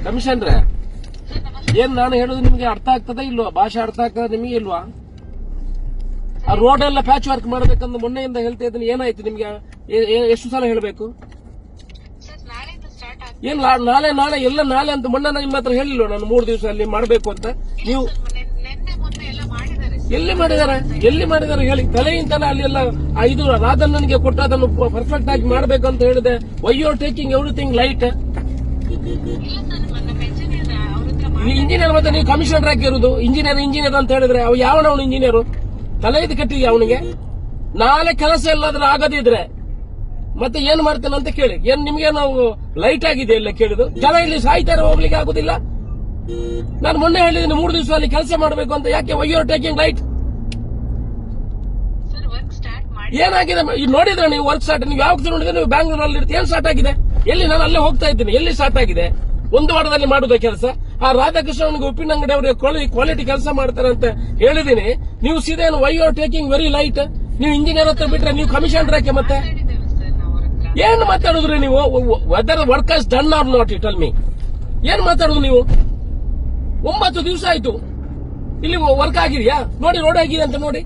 ಕಮಿಷನ್ರೆ, ಏನ್ ನಾನು ಹೇಳೋದು ನಿಮ್ಗೆ ಅರ್ಥ ಆಗ್ತದ ಇಲ್ವಾ? ಭಾಷೆ ಅರ್ಥ ಆಗ್ತದ ನಿಮಗೆ ಇಲ್ವಾ? ಆ ರೋಡ್ ಎಲ್ಲ ಪ್ಯಾಚ್ ವರ್ಕ್ ಮಾಡ್ಬೇಕಂತ ಮೊನ್ನೆಯಿಂದ ಹೇಳ್ತಾ ಇದ್ದೀನಿ. ಏನಾಯ್ತು ನಿಮ್ಗೆ? ಎಷ್ಟು ಸಲ ಹೇಳಬೇಕು? ಏನ್ ನಾಳೆ ನಾಳೆ ಎಲ್ಲ ನಾಳೆ ಅಂತ ಮೊನ್ನೆ ನಿಮ್ಮ ಹತ್ರ ಹೇಳಿಲ್ವ ನಾನು 3 ದಿವಸ ಅಲ್ಲಿ ಮಾಡಬೇಕು ಅಂತ? ನೀವು ಎಲ್ಲಿ ಮಾಡಿದಾರೆ ಹೇಳಿ. ತಲೆಯಿಂದಲೇ ಅಲ್ಲಿ ಎಲ್ಲ ಇದು ರಾಧಣ್ಣನಿಗೆ ಕೊಟ್ಟು ಅದನ್ನು ಪರ್ಫೆಕ್ಟ್ ಆಗಿ ಮಾಡಬೇಕು ಅಂತ ಹೇಳಿದೆ. Why you are taking everything light? Engineer ಮತ್ತೆ ನೀವು ಕಮಿಷನರ್ ಆಗಿರುವುದು. ಇಂಜಿನಿಯರ್ ಅಂತ ಹೇಳಿದ್ರೆ ಅವ್ ಯಾವನವನು ಇಂಜಿನಿಯರ್? ತಲೆ ಇದು ಕಟ್ಟಿದ್ಯಾ ಅವನಿಗೆ? ನಾಳೆ ಕೆಲಸ ಎಲ್ಲಾದ್ರೂ ಆಗದಿದ್ರೆ ಮತ್ತೆ ಏನ್ ಮಾಡ್ತಾನೆ ಅಂತ ಕೇಳಿ. ಏನ್ ನಿಮ್ಗೆ ನಾವು ಲೈಟ್ ಆಗಿದೆ ಇಲ್ಲ ಕೇಳಿದ್ರು? ಜನ ಇಲ್ಲಿ ಸಾಯ್ತಾರೆ, ಹೋಗ್ಲಿಕ್ಕೆ ಆಗುದಿಲ್ಲ. ನಾನು ಮೊನ್ನೆ ಹೇಳಿದ್ದೀನಿ 3 ದಿವಸ ಅಲ್ಲಿ ಕೆಲಸ ಮಾಡಬೇಕು ಅಂತ. ಯಾಕೆ why you are taking light? ಏನಾಗಿದೆ ನೋಡಿದ್ರೆ ನೀವು ವರ್ಕ್ ಸ್ಟಾರ್ಟ್? ನೀವು ಯಾವಾಗ ನೋಡಿದ್ರೆ ನೀವು ಬ್ಯಾಂಗ್ಳೂರಲ್ಲಿ ಇರ್ತೀವಿ. ಏನ್ ಸ್ಟಾರ್ಟ್ ಆಗಿದೆ? ಎಲ್ಲಿ? ನಾನು ಅಲ್ಲೇ ಹೋಗ್ತಾ ಇದ್ದೀನಿ. ಎಲ್ಲಿ ಸ್ಟಾರ್ಟ್ ಆಗಿದೆ? 1 ವಾರದಲ್ಲಿ ಮಾಡುದ ಕೆಲಸ. ಆ ರಾಧಾಕೃಷ್ಣ ಅವನಿಗೆ ಉಪ್ಪಿನಂಗಡಿ ಅವರಿಗೆ ಕ್ವಾಲಿಟಿ ಕೆಲಸ ಮಾಡ್ತಾರೆ ಅಂತ ಹೇಳಿದೀನಿ. ನೀವು ಸೀದಾ why you are taking very light? ನೀವು ಇಂಜಿನಿಯರ್ ಹತ್ರ ಬಿಟ್ರೆ ನೀವು ಕಮಿಷನರ್ ಯಾಕೆ ಮತ್ತೆ? ಏನ್ ಮಾತಾಡುದ್ರಿ ನೀವು? Whether work has done or not you tell me. ಏನ್ ಮಾತಾಡುದು ನೀವು? 9 ದಿವಸ ಆಯ್ತು ಇಲ್ಲಿ ವರ್ಕ್ ಆಗಿದೆಯಾ? ನೋಡಿ, ರೋಡ್ ಆಗಿದೆ ಅಂತ ನೋಡಿ.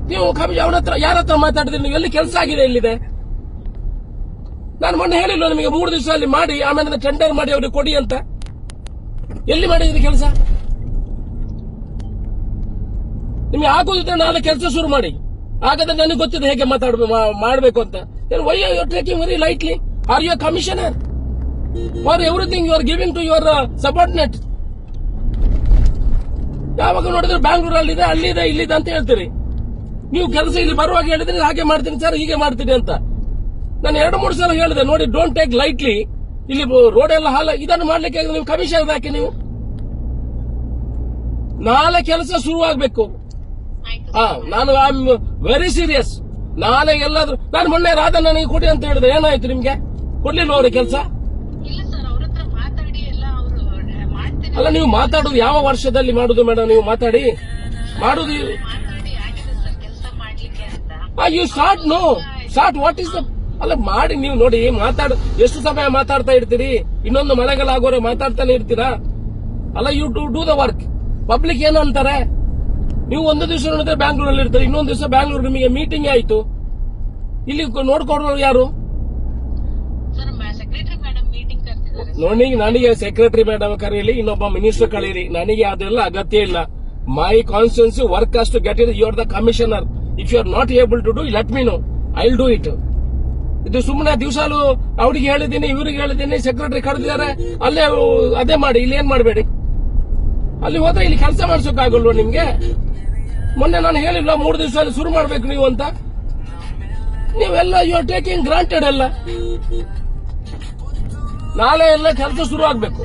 ನೀವು ಅವನ ಹತ್ರ ಯಾರ ಹತ್ರ ಮಾತಾಡಿದ್ರಿ? ನೀವು ಎಲ್ಲಿ ಕೆಲಸ ಆಗಿದೆ? ಎಲ್ಲಿದೆ? ನಾನು ಮೊನ್ನೆ ಹೇಳಿಲ್ಲ ನಿಮಗೆ 3 ದಿವಸ ಅಲ್ಲಿ ಮಾಡಿ ಆಮೇಲೆ ಟೆಂಡರ್ ಮಾಡಿ ಅವ್ರಿಗೆ ಕೊಡಿ ಅಂತ? ಎಲ್ಲಿ ಮಾಡಿದ್ರಿ ಕೆಲಸ? ನಿಮ್ಗೆ ಆಗೋದಿದ್ರೆ ನಾಳೆ ಕೆಲಸ ಶುರು ಮಾಡಿ. ಹಾಗಾದ್ರೆ ನನಗೆ ಗೊತ್ತಿದೆ ಹೇಗೆ ಮಾಡಬೇಕು ಅಂತ. Why you are taking very lightly? Are you commissioner? For everything you are giving to your subordinate. ಯಾವಾಗ ನೋಡಿದ್ರೆ ಬ್ಯಾಂಗ್ಳೂರಲ್ಲಿದೆ, ಅಲ್ಲಿದೆ, ಇಲ್ಲಿದೆ ಅಂತ ಹೇಳ್ತೀರಿ. ನೀವು ಕೆಲಸ ಇಲ್ಲಿ ಬರುವಾಗ ಹೇಳಿದ್ರೆ ಹಾಗೆ ಮಾಡ್ತೀನಿ ಸರ್, ಹೀಗೆ ಮಾಡ್ತೀನಿ ಅಂತ. ನಾನು 2-3 ಸಲ ಹೇಳಿದೆ ನೋಡಿ, ಡೋಂಟ್ ಟೇಕ್ ಲೈಟ್ಲಿ. ಇಲ್ಲಿ ರೋಡ್ ಎಲ್ಲ ಹಾಲ ಇದನ್ನು ಮಾಡ್ಲಿಕ್ಕೆ ನೀವು ಕಮಿಷನ್ ಹಾಕಿ. ನೀವು ನಾಳೆ ಕೆಲಸ ಶುರುವಾಗಬೇಕು. ನಾನು ಐ ಆಮ್ ವೆರಿ ಸೀರಿಯಸ್. ನಾಳೆ ಎಲ್ಲಾದ್ರೂ ನಾನು ಮೊನ್ನೆ ರಾಧಣ್ಣನಿಗೆ ಕೊಡಿ ಅಂತ ಹೇಳಿದೆ. ಏನಾಯ್ತು ನಿಮ್ಗೆ? ಕೊಡ್ಲಿಲ್ಲ ಅವ್ರಿಗೆ ಕೆಲಸ? ಅಲ್ಲ, ನೀವು ಮಾತಾಡುದು ಯಾವ ವರ್ಷದಲ್ಲಿ ಮಾಡುದು ಮೇಡಮ್? ನೀವು ಮಾಡುದು you start no start what is the ಅಲ್ಲ ಮಾಡಿ. ನೀವು ನೋಡಿ ಎಷ್ಟು ಸಮಯ ಮಾತಾಡ್ತಾ ಇರ್ತೀರಿ? ಇನ್ನೊಂದು ಮಳೆಗಾಲ ಆಗೋರೆ ಮಾತಾಡ್ತಾನೆ ಇರ್ತೀರಾ? ಅಲ್ಲ, you do the work. Public ಏನು ಅಂತಾರೆ? ನೀವು 1 ದಿವಸ ನೋಡಿದ್ರೆ ಬ್ಯಾಂಗ್ಳೂರಲ್ಲಿ ಇರ್ತಾರೆ, ಇನ್ನೊಂದು ದಿವಸ ಬ್ಯಾಂಗ್ಳೂರ್ ನಿಮಗೆ ಮೀಟಿಂಗ್ ಆಯ್ತು. ಇಲ್ಲಿ ನೋಡ್ಕೊಡೋರು ಯಾರು? ನೋಡಿ, ನನಗೆ ಸೆಕ್ರೆಟರಿ ಮೇಡಮ್ ಕರೀಲಿ, ಇನ್ನೊಬ್ಬ ಮಿನಿಸ್ಟರ್ ಕರೀಲಿ, ನನಗೆ ಅದೆಲ್ಲ ಅಗತ್ಯ ಇಲ್ಲ. My constituency work has to get it. You are the commissioner. If you are not able to do, let me know, I will do it. ಇದು ಸುಮ್ಮನೆ ದಿವಸಾಲು ಅವ್ರಿಗೆ ಹೇಳಿದ್ದೀನಿ, ಇವ್ರಿಗೆ ಹೇಳಿದ್ದೀನಿ, ಸೆಕ್ರೆಟರಿ ಕರೆದಿದ್ದಾರೆ, ಅಲ್ಲೇ ಅದೇ ಮಾಡಿ, ಇಲ್ಲಿ ಏನ್ ಮಾಡಬೇಡಿ. ಅಲ್ಲಿ ಹೋದ್ರೆ ಇಲ್ಲಿ ಕೆಲಸ ಮಾಡ್ಸೋಕ್ಕಾಗಲ್ವ ನಿಮ್ಗೆ? ಮೊನ್ನೆ ನಾನು ಹೇಳಿಲ್ಲ 3 ದಿವಸ ಶುರು ಮಾಡ್ಬೇಕು ನೀವು ಅಂತ. ನೀವೆಲ್ಲ ಯು ಆರ್ ಟೇಕಿಂಗ್ ಗ್ರಾಂಟೆಡ್. ಎಲ್ಲ ನಾಳೆ ಎಲ್ಲ ಕೆಲಸ ಶುರು ಆಗ್ಬೇಕು.